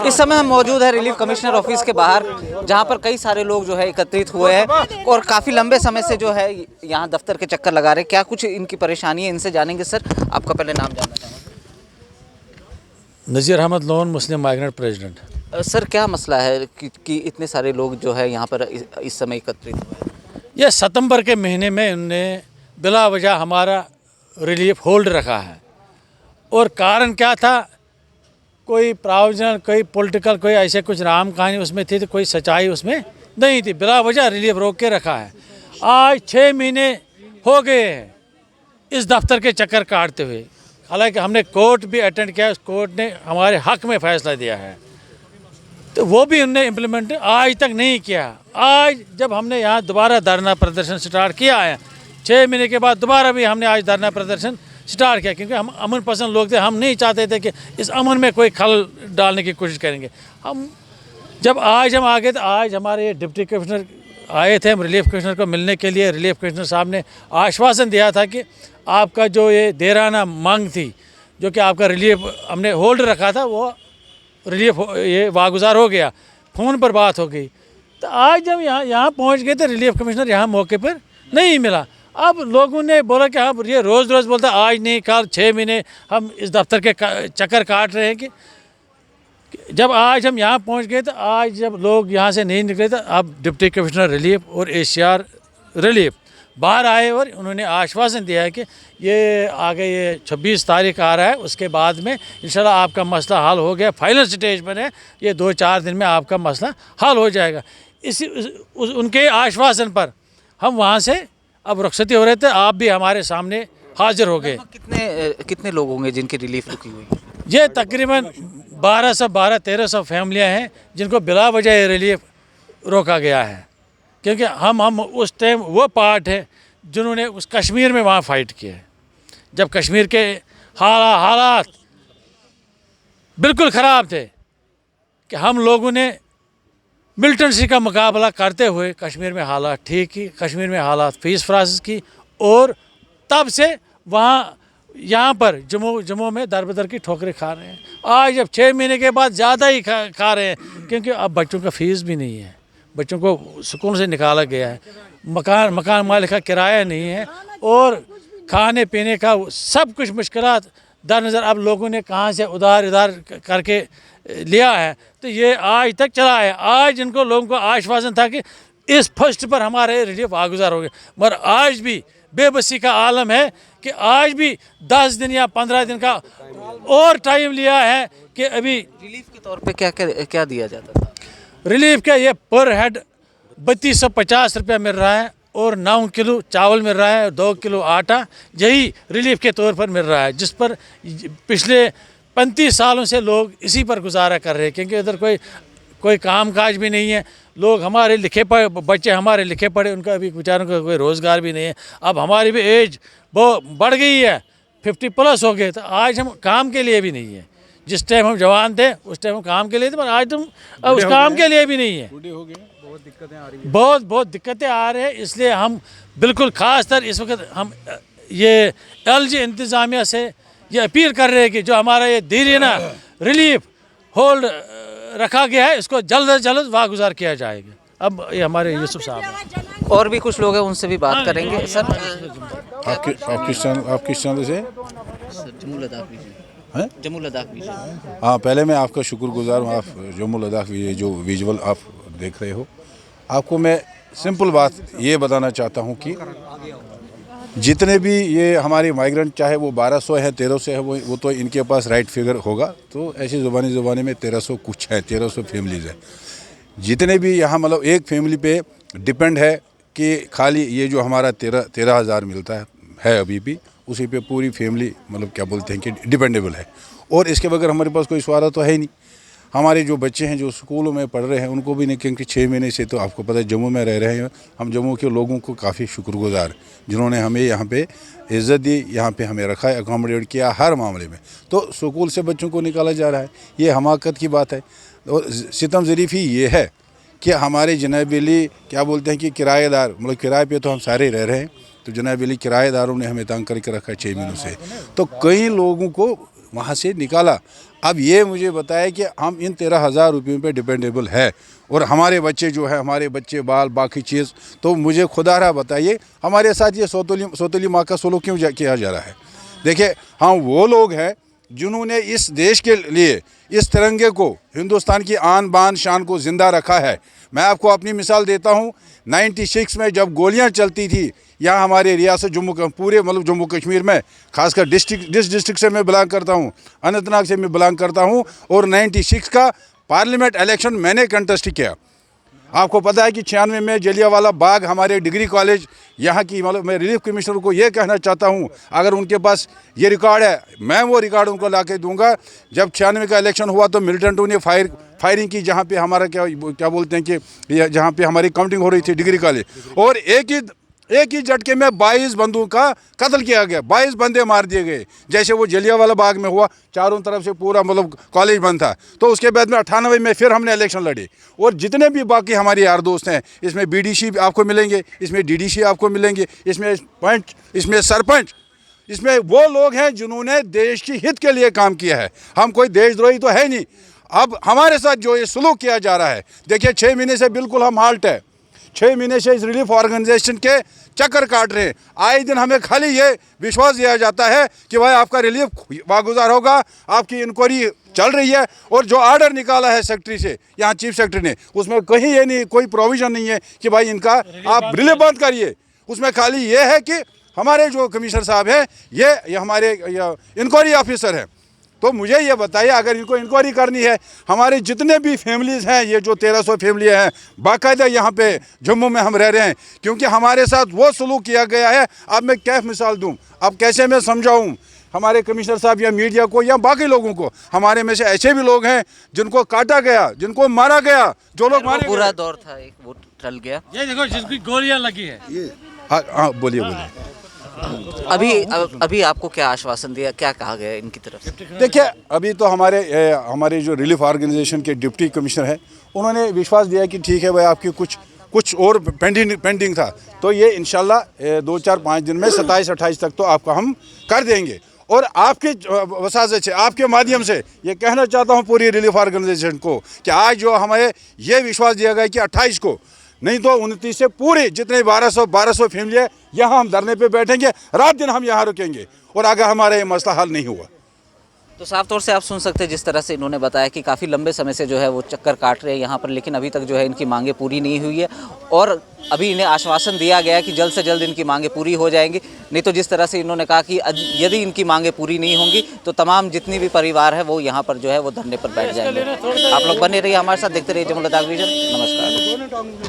इस समय हम मौजूद है रिलीफ कमिश्नर ऑफिस के बाहर, जहां पर कई सारे लोग जो है एकत्रित हुए हैं और काफ़ी लंबे समय से जो है यहां दफ्तर के चक्कर लगा रहे हैं। क्या कुछ इनकी परेशानी है, इनसे जानेंगे। सर, आपका पहले नाम जानना चाहूँगा। नज़ीर अहमद लोन, मुस्लिम माइग्रेंट प्रेसिडेंट। सर, क्या मसला है कि इतने सारे लोग जो है यहाँ पर इस समय एकत्रित हुए हैं? यह सितंबर के महीने में उनने बिला वजह हमारा रिलीफ होल्ड रखा है, और कारण क्या था, कोई प्रावधान, कोई पॉलिटिकल, कोई ऐसे कुछ राम कहानी उसमें थी, तो कोई सच्चाई उसमें नहीं थी। बिला वजह रिलीफ रोक के रखा है। आज 6 महीने हो गए हैं इस दफ्तर के चक्कर काटते हुए। हालांकि हमने कोर्ट भी अटेंड किया, उस कोर्ट ने हमारे हक में फैसला दिया है, तो वो भी उनने इम्प्लीमेंट आज तक नहीं किया। आज जब हमने यहाँ दोबारा धरना प्रदर्शन स्टार्ट किया है, 6 महीने के बाद दोबारा भी हमने आज धरना प्रदर्शन स्टार्ट किया, क्योंकि हम अमन पसंद लोग थे। हम नहीं चाहते थे कि इस अमन में कोई खलल डालने की कोशिश करेंगे। हम जब आज हम आ गए, तो आज हमारे डिप्टी कमिश्नर आए थे हम रिलीफ कमिश्नर को मिलने के लिए। रिलीफ कमिश्नर साहब ने आश्वासन दिया था कि आपका जो ये देराना मांग थी, जो कि आपका रिलीफ हमने होल्ड रखा था, वो रिलीफ ये वागुजार हो गया। फ़ोन पर बात हो गई। तो आज जब यहाँ पहुँच गए, तो रिलीफ कमिश्नर यहाँ मौके पर नहीं मिला। अब लोगों ने बोला कि हाँ, ये रोज़ रोज़ बोलता, आज नहीं कल 6 महीने हम इस दफ्तर के चक्कर काट रहे हैं। कि जब आज हम यहाँ पहुँच गए, तो आज जब लोग यहाँ से नहीं निकले, तो अब डिप्टी कमिश्नर रिलीफ और ACR रिलीफ बाहर आए और उन्होंने आश्वासन दिया है कि ये आगे ये 26 तारीख आ रहा है, उसके बाद में इंशाल्लाह आपका मसला हल हो गया, फाइनल स्टेज पर है, ये 2-4 दिन में आपका मसला हल हो जाएगा। उनके आश्वासन पर हम वहाँ से अब रुखसती हो रहे थे। आप भी हमारे सामने हाजिर हो गए। कितने लोग होंगे जिनकी रिलीफ रुकी हुई है? ये तकरीबन 1200-1300 फैमिलियाँ हैं जिनको बिला वजह रिलीफ रोका गया है, क्योंकि हम उस टाइम वो पार्ट है जिन्होंने उस कश्मीर में वहाँ फाइट किया है, जब कश्मीर के हालात बिल्कुल ख़राब थे, कि हम लोगों ने मिलिटेंसी का मुकाबला करते हुए कश्मीर में हालात ठीक की, कश्मीर में हालात फीस फ्रास की, और तब से वहाँ यहाँ पर जम्मू में दर बदर की ठोकरें खा रहे हैं। आज जब 6 महीने के बाद ज़्यादा ही खा रहे हैं, क्योंकि अब बच्चों का फ़ीस भी नहीं है, बच्चों को स्कूल से निकाला गया है, मकान मालिक का किराया नहीं है, और खाने पीने का सब कुछ मुश्किलात दर नज़र अब लोगों ने कहाँ से उधार करके लिया है, तो ये आज तक चला है। आज इनको लोगों को आश्वासन था कि इस फर्स्ट पर हमारे रिलीफ वागुजार हो गए, मगर आज भी बेबसी का आलम है कि आज भी 10 दिन या 15 दिन का और टाइम लिया है कि अभी रिलीफ के तौर पे क्या दिया जाता था? रिलीफ का ये पर हेड 3250 रुपया मिल रहा है, और 9 किलो चावल मिल रहा है, 2 किलो आटा, यही रिलीफ के तौर पर मिल रहा है, जिस पर पिछले 35 सालों से लोग इसी पर गुजारा कर रहे हैं, क्योंकि इधर कोई काम काज भी नहीं है। लोग हमारे लिखे पढ़े बच्चे हमारे लिखे पढ़े, उनका भी बेचारों का कोई रोज़गार भी नहीं है। अब हमारी भी एज वो बढ़ गई है, 50+ हो गए, तो आज हम काम के लिए भी नहीं है। जिस टाइम हम जवान थे उस टाइम हम काम के लिए थे, पर आज तुम अब उस काम के लिए भी नहीं है। बहुत दिक्कतें आ रही हैं, बहुत दिक्कतें आ रही हैं। इसलिए हम बिल्कुल ख़ास तर इस वक्त हम ये LG इंतज़ामिया से ये अपील कर रहे हैं कि जो हमारा ये देरीना रिलीफ होल्ड रखा गया है, इसको जल्द से जल्द वागुजार किया जाएगा। अब ये हमारे यूसुफ साहब हैं, और भी कुछ लोग हैं, उनसे भी बात करेंगे। सर, आप किस चैनल से? जम्मू लद्दाख हैं? जम्मू लद्दाख। हाँ, पहले मैं आपका शुक्रगुजार हूँ। आप जम्मू लद्दाख जो विजुअल आप देख रहे हो, आपको मैं सिंपल बात ये बताना चाहता हूँ कि जितने भी ये हमारे माइग्रेंट, चाहे वो 1200 है 1300 है, वो तो इनके पास राइट फिगर होगा, तो ऐसी ज़ुबानी में 1300 कुछ है, 1300 फैमिलीज़ है। जितने भी यहाँ मतलब एक फैमिली पे डिपेंड है कि खाली ये जो हमारा 13,000 मिलता है अभी भी, उसी पे पूरी फैमिली मतलब क्या बोलते हैं कि डिपेंडेबल है। और इसके बगैर हमारे पास कोई सहारा तो है ही नहीं। हमारे जो बच्चे हैं जो स्कूलों में पढ़ रहे हैं, उनको भी नहीं, क्योंकि 6 महीने से तो आपको पता है जम्मू में रह रहे हैं। हम जम्मू के लोगों को काफ़ी शुक्रगुजार, जिन्होंने हमें यहाँ पे इज़्ज़त दी, यहाँ पे हमें रखा है, अकोमोडेट किया हर मामले में। तो स्कूल से बच्चों को निकाला जा रहा है, ये हमाकत की बात है। और सितम ज़रीफ़ी ये है कि हमारे जनाब अली क्या बोलते हैं कि किराएदार, मतलब किराए पे तो हम सारे रह रहे हैं, तो जनाब अली किराएदारों ने हमें तंग करके रखा है 6 महीनों से। तो कई लोगों को वहाँ से निकाला। अब ये मुझे बताया कि हम इन 13,000 रुपयों पे डिपेंडेबल है और हमारे बच्चे जो है, हमारे बच्चे बाल बाकी चीज़, तो मुझे खुदारा बताइए हमारे साथ ये सौतेली माँ का सलूक क्यों किया जा रहा है। देखिए, हम वो लोग हैं जिन्होंने इस देश के लिए इस तिरंगे को, हिंदुस्तान की आन बान शान को ज़िंदा रखा है। मैं आपको अपनी मिसाल देता हूँ, 96 में जब गोलियां चलती थी यहाँ हमारे रियासत पूरे मतलब जम्मू कश्मीर में, खासकर जिस डिस्ट्रिक्ट से मैं बिलोंग करता हूँ, अनंतनाग से मैं बिलोंग करता हूँ, और 96 का पार्लियामेंट इलेक्शन मैंने कंटेस्ट किया। आपको पता है कि 96 में जलियांवाला बाग हमारे डिग्री कॉलेज यहाँ की, मतलब मैं रिलीफ कमिश्नर को ये कहना चाहता हूँ, अगर उनके पास ये रिकॉर्ड है, मैं वो रिकॉर्ड उनको ला के दूँगा। जब 96 का इलेक्शन हुआ तो मिलिटेंटों ने फायरिंग की जहाँ पे हमारा क्या बोलते हैं कि जहाँ पे हमारी काउंटिंग हो रही थी डिग्री कॉलेज, और एक ही झटके में 22 बंदों का कत्ल किया गया, 22 बंदे मार दिए गए। जैसे वो जलियांवाला बाग में हुआ, चारों तरफ से पूरा मतलब कॉलेज बंद था। तो उसके बाद में 98 में फिर हमने इलेक्शन लड़े, और जितने भी बाकी हमारे यार दोस्त हैं, इसमें BDC आपको मिलेंगे, इसमें DDC आपको मिलेंगे, इसमें पंच, इसमें सरपंच, इसमें वो लोग हैं जिन्होंने देश की हित के लिए काम किया है। हम कोई देशद्रोही तो है नहीं। अब हमारे साथ जो ये सलूक किया जा रहा है, देखिए 6 महीने से बिल्कुल हम हाल्ट है, 6 महीने से इस रिलीफ ऑर्गेनाइजेशन के चक्कर काट रहे हैं। आए दिन हमें खाली ये विश्वास दिया जाता है कि भाई आपका रिलीफ वागुजार होगा, आपकी इंक्वायरी चल रही है, और जो ऑर्डर निकाला है सेक्रेटरी से, यहाँ चीफ सेक्रेटरी ने, उसमें कहीं ये नहीं, कोई प्रोविज़न नहीं है कि भाई इनका आप रिलीफ बंद करिए। उसमें खाली ये है कि हमारे जो कमिश्नर साहब हैं ये हमारे इंक्वायरी ऑफिसर हैं। तो मुझे ये बताइए, अगर इनको इंक्वायरी करनी है, हमारे जितने भी फैमिलीज़ हैं, ये जो 1300 फैमिली हैं बाकायदा यहाँ पे जम्मू में हम रह रहे हैं, क्योंकि हमारे साथ वो सलूक किया गया है। अब मैं क्या मिसाल दूँ, अब कैसे मैं समझाऊँ हमारे कमिश्नर साहब या मीडिया को या बाकी लोगों को। हमारे में से ऐसे भी लोग हैं जिनको काटा गया, जिनको मारा गया, जो लोग मारे पूरा दौर था एक, वो टल गया। ये देखो जिसकी गोलियां लगी है। हाँ बोलिए। अभी आपको क्या आश्वासन दिया, क्या कहा गया इनकी तरफ से? देखिए, अभी तो हमारे जो रिलीफ ऑर्गेनाइजेशन के डिप्टी कमिश्नर हैं, उन्होंने विश्वास दिया कि ठीक है भाई, आपकी कुछ और पेंडिंग था, तो ये इंशाल्लाह 2-4-5 दिन में 27-28 तक तो आपका हम कर देंगे। और आपके वसाजत से, आपके माध्यम से ये कहना चाहता हूँ पूरी रिलीफ ऑर्गेनाइजेशन को कि आज जो हमें ये विश्वास दिया गया कि 28 को नहीं तो 29 से पूरे जितने 1200 फैमिली है, यहाँ हम धरने पे बैठेंगे, रात दिन हम यहाँ रुकेंगे, और अगर हमारा ये मसला हल नहीं हुआ तो साफ तौर से आप सुन सकते हैं जिस तरह से इन्होंने बताया कि काफ़ी लंबे समय से जो है वो चक्कर काट रहे हैं यहाँ पर, लेकिन अभी तक जो है इनकी मांगे पूरी नहीं हुई है, और अभी इन्हें आश्वासन दिया गया है कि जल्द से जल्द इनकी मांगे पूरी हो जाएंगी। नहीं तो जिस तरह से इन्होंने कहा कि यदि इनकी मांगे पूरी नहीं होंगी तो तमाम जितनी भी परिवार है वो यहाँ पर जो है वो धरने पर बैठ जाएंगे। आप लोग बने रहिए हमारे साथ, देखते रहिए जमुल लद्दाख विजन। नमस्कार।